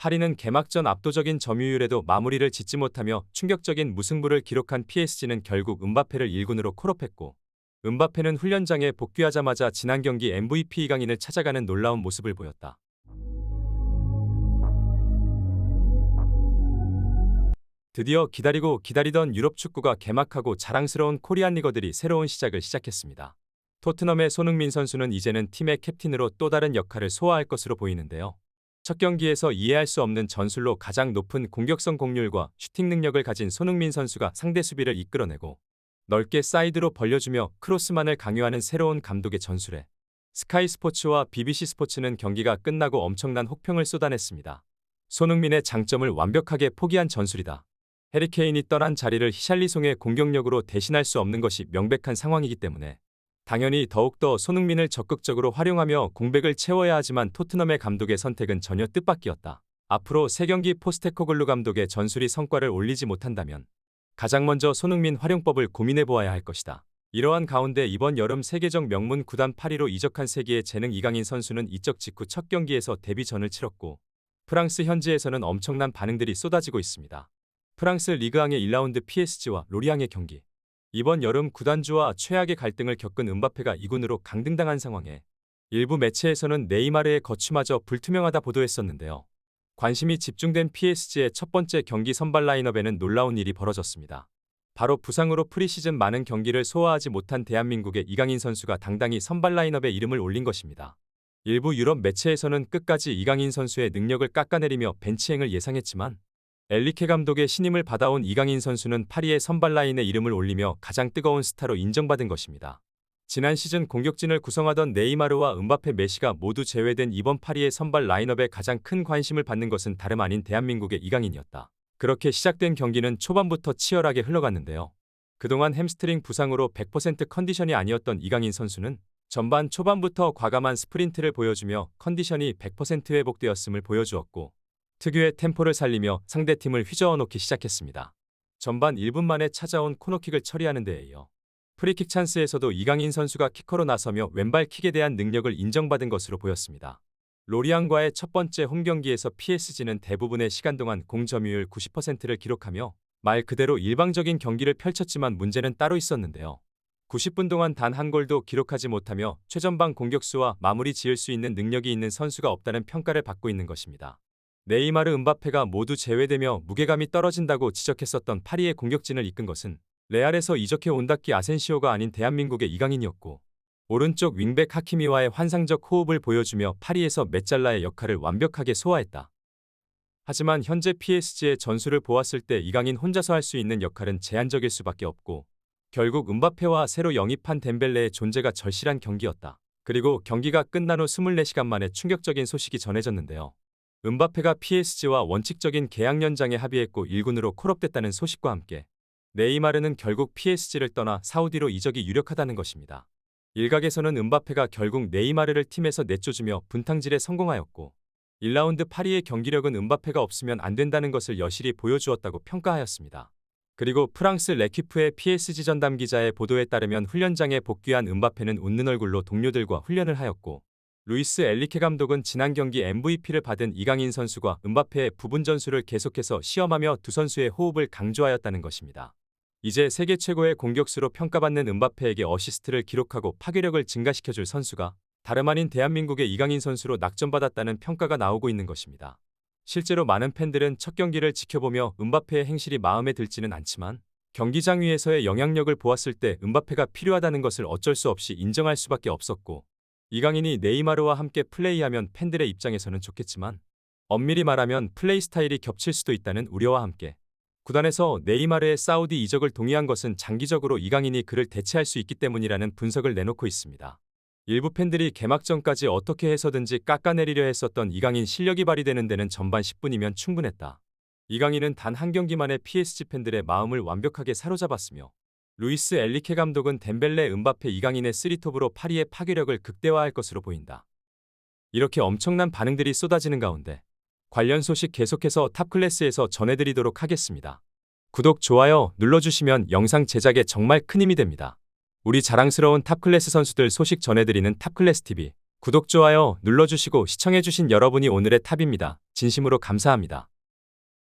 파리는 개막전 압도적인 점유율에도 마무리를 짓지 못하며 충격적인 무승부를 기록한 PSG는 결국 음바페를 1군으로 콜업했고, 음바페는 훈련장에 복귀하자마자 지난 경기 MVP 이강인을 찾아가는 놀라운 모습을 보였다. 드디어 기다리고 기다리던 유럽 축구가 개막하고 자랑스러운 코리안 리거들이 새로운 시작을 시작했습니다. 토트넘의 손흥민 선수는 이제는 팀의 캡틴으로 또 다른 역할을 소화할 것으로 보이는데요. 첫 경기에서 이해할 수 없는 전술로 가장 높은 공격성 공률과 슈팅 능력을 가진 손흥민 선수가 상대 수비를 이끌어내고 넓게 사이드로 벌려주며 크로스만을 강요하는 새로운 감독의 전술에 스카이 스포츠와 BBC 스포츠는 경기가 끝나고 엄청난 혹평을 쏟아냈습니다. 손흥민의 장점을 완벽하게 포기한 전술이다. 해리 케인이 떠난 자리를 히샬리송의 공격력으로 대신할 수 없는 것이 명백한 상황이기 때문에 당연히 더욱더 손흥민을 적극적으로 활용하며 공백을 채워야 하지만 토트넘의 감독의 선택은 전혀 뜻밖이었다. 앞으로 3경기 포스테코글루 감독의 전술이 성과를 올리지 못한다면 가장 먼저 손흥민 활용법을 고민해보아야 할 것이다. 이러한 가운데 이번 여름 세계적 명문 구단 파리로 이적한 세계의 재능 이강인 선수는 이적 직후 첫 경기에서 데뷔전을 치렀고 프랑스 현지에서는 엄청난 반응들이 쏟아지고 있습니다. 프랑스 리그왕의 1라운드 PSG와 로리앙의 경기. 이번 여름 구단주와 최악의 갈등을 겪은 음바페가 2군으로 강등당한 상황에 일부 매체에서는 네이마르의 거취마저 불투명하다 보도했었는데요. 관심이 집중된 PSG의 첫 번째 경기 선발 라인업에는 놀라운 일이 벌어졌습니다. 바로 부상으로 프리시즌 많은 경기를 소화하지 못한 대한민국의 이강인 선수가 당당히 선발 라인업에 이름을 올린 것입니다. 일부 유럽 매체에서는 끝까지 이강인 선수의 능력을 깎아내리며 벤치행을 예상했지만 엘리케 감독의 신임을 받아온 이강인 선수는 파리의 선발 라인에 이름을 올리며 가장 뜨거운 스타로 인정받은 것입니다. 지난 시즌 공격진을 구성하던 네이마르와 음바페 메시가 모두 제외된 이번 파리의 선발 라인업에 가장 큰 관심을 받는 것은 다름 아닌 대한민국의 이강인이었다. 그렇게 시작된 경기는 초반부터 치열하게 흘러갔는데요. 그동안 햄스트링 부상으로 100% 컨디션이 아니었던 이강인 선수는 전반 초반부터 과감한 스프린트를 보여주며 컨디션이 100% 회복되었음을 보여주었고 특유의 템포를 살리며 상대팀을 휘저어 놓기 시작했습니다. 전반 1분 만에 찾아온 코너킥을 처리하는 데에 이어 프리킥 찬스에서도 이강인 선수가 키커로 나서며 왼발 킥에 대한 능력을 인정받은 것으로 보였습니다. 로리앙과의 첫 번째 홈경기에서 PSG는 대부분의 시간 동안 공 점유율 90%를 기록하며 말 그대로 일방적인 경기를 펼쳤지만 문제는 따로 있었는데요. 90분 동안 단 한 골도 기록하지 못하며 최전방 공격수와 마무리 지을 수 있는 능력이 있는 선수가 없다는 평가를 받고 있는 것입니다. 네이마르 음바페가 모두 제외되며 무게감이 떨어진다고 지적했었던 파리의 공격진을 이끈 것은 레알에서 이적해 온다키 아센시오가 아닌 대한민국의 이강인이었고 오른쪽 윙백 하키미와의 환상적 호흡을 보여주며 파리에서 메잘라의 역할을 완벽하게 소화했다. 하지만 현재 PSG의 전술을 보았을 때 이강인 혼자서 할 수 있는 역할은 제한적일 수밖에 없고 결국 음바페와 새로 영입한 덴벨레의 존재가 절실한 경기였다. 그리고 경기가 끝난 후 24시간 만에 충격적인 소식이 전해졌는데요. 음바페가 PSG와 원칙적인 계약 연장에 합의했고 1군으로 콜업됐다는 소식과 함께 네이마르는 결국 PSG를 떠나 사우디로 이적이 유력하다는 것입니다. 일각에서는 음바페가 결국 네이마르를 팀에서 내쫓으며 분탕질에 성공하였고 1라운드 파리의 경기력은 음바페가 없으면 안 된다는 것을 여실히 보여주었다고 평가하였습니다. 그리고 프랑스 레퀴프의 PSG 전담 기자의 보도에 따르면 훈련장에 복귀한 음바페는 웃는 얼굴로 동료들과 훈련을 하였고 루이스 엘리케 감독은 지난 경기 MVP를 받은 이강인 선수가 음바페의 부분 전술을 계속해서 시험하며 두 선수의 호흡을 강조하였다는 것입니다. 이제 세계 최고의 공격수로 평가받는 음바페에게 어시스트를 기록하고 파괴력을 증가시켜줄 선수가 다름 아닌 대한민국의 이강인 선수로 낙점받았다는 평가가 나오고 있는 것입니다. 실제로 많은 팬들은 첫 경기를 지켜보며 음바페의 행실이 마음에 들지는 않지만 경기장 위에서의 영향력을 보았을 때 음바페가 필요하다는 것을 어쩔 수 없이 인정할 수밖에 없었고 이강인이 네이마르와 함께 플레이하면 팬들의 입장에서는 좋겠지만 엄밀히 말하면 플레이 스타일이 겹칠 수도 있다는 우려와 함께 구단에서 네이마르의 사우디 이적을 동의한 것은 장기적으로 이강인이 그를 대체할 수 있기 때문이라는 분석을 내놓고 있습니다. 일부 팬들이 개막전까지 어떻게 해서든지 깎아내리려 했었던 이강인 실력이 발휘되는 데는 전반 10분이면 충분했다. 이강인은 단 한 경기만에 PSG 팬들의 마음을 완벽하게 사로잡았으며 루이스 엘리케 감독은 덴벨레, 음바페, 이강인의 3톱으로 파리의 파괴력을 극대화할 것으로 보인다. 이렇게 엄청난 반응들이 쏟아지는 가운데 관련 소식 계속해서 탑클래스에서 전해드리도록 하겠습니다. 구독, 좋아요 눌러주시면 영상 제작에 정말 큰 힘이 됩니다. 우리 자랑스러운 탑클래스 선수들 소식 전해드리는 탑클래스TV 구독, 좋아요 눌러주시고 시청해주신 여러분이 오늘의 탑입니다. 진심으로 감사합니다.